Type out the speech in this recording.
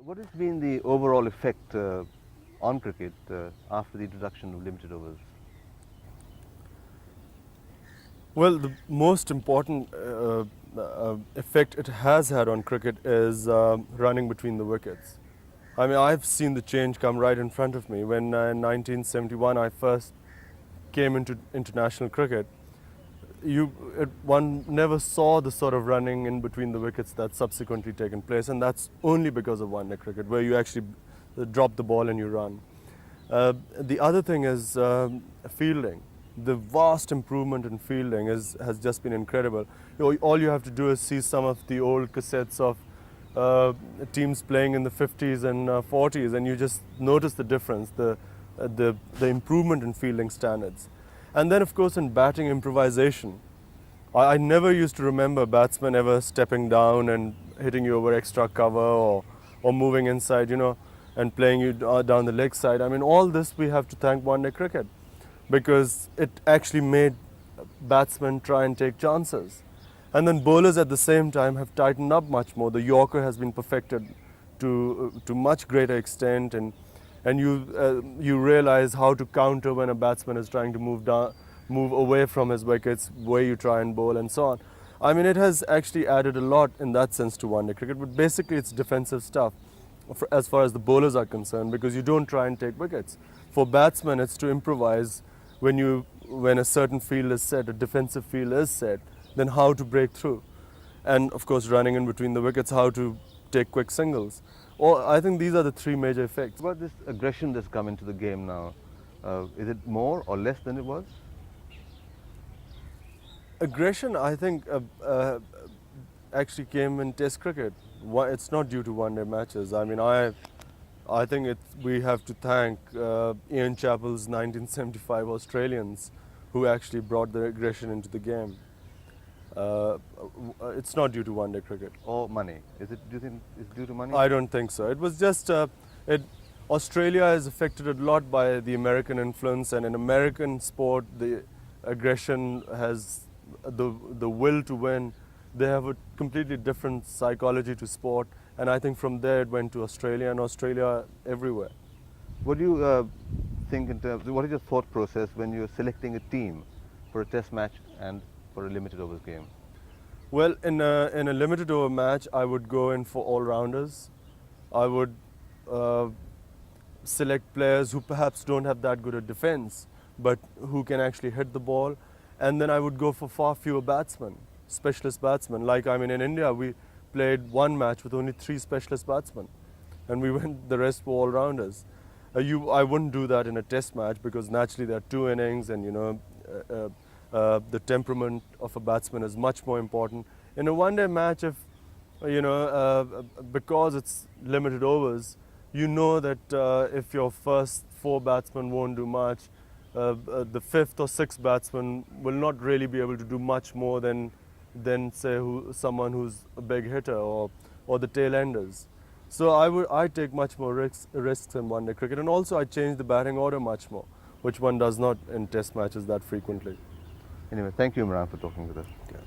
What has been the overall effect on cricket after the introduction of limited overs? Well, the most important effect it has had on cricket is running between the wickets. I mean, I've seen the change come right in front of me. When in 1971 I first came into international cricket, one never saw the sort of running in between the wickets that's subsequently taken place, and that's only because of one-day cricket, where you actually drop the ball and you run. The other thing is fielding. The vast improvement in fielding has just been incredible. All you have to do is see some of the old cassettes of teams playing in the 50s and 40s, and you just notice the difference, the improvement in fielding standards. And then, of course, in batting improvisation, I never used to remember batsmen ever stepping down and hitting you over extra cover or moving inside, and playing you down the leg side. I mean, all this we have to thank one-day cricket, because it actually made batsmen try and take chances. And then bowlers at the same time have tightened up much more. The Yorker has been perfected to much greater extent, and you realize how to counter when a batsman is trying to move away from his wickets, where you try and bowl and so on. I mean, it has actually added a lot in that sense to one-day cricket, but basically it's defensive stuff as far as the bowlers are concerned, because you don't try and take wickets. For batsmen, it's to improvise when a certain field is set, a defensive field is set, then how to break through. And of course, running in between the wickets, how to take quick singles. I think these are the three major effects. What about this aggression that's come into the game now? Is it more or less than it was? Aggression, I think, actually came in Test cricket. It's not due to one-day matches. I mean, I think we have to thank Ian Chappell's 1975 Australians, who actually brought the aggression into the game. It's not due to one-day cricket. Or money? Do you think it's due to money? I don't think so. It was just, Australia is affected a lot by the American influence, and in American sport, the aggression has the will to win. They have a completely different psychology to sport, and I think from there it went to Australia, and Australia everywhere. What do you think in terms? What is your thought process when you're selecting a team for a Test match and for a limited overs game? Well, in a limited over match, I would go in for all-rounders. I would select players who perhaps don't have that good a defense, but who can actually hit the ball. And then I would go for far fewer batsmen, specialist batsmen. Like, I mean, in India, we played one match with only 3 specialist batsmen, and the rest were all-rounders. I wouldn't do that in a Test match, because naturally there are 2 innings, and the temperament of a batsman is much more important. In a one-day match, because it's limited overs, you know that if your first 4 batsmen won't do much, the 5th or 6th batsman will not really be able to do much more than say someone who's a big hitter or the tail enders. So I take much more risks in one-day cricket, and also I change the batting order much more, which one does not in Test matches that frequently. Anyway, thank you, Imran, for talking with us. Okay.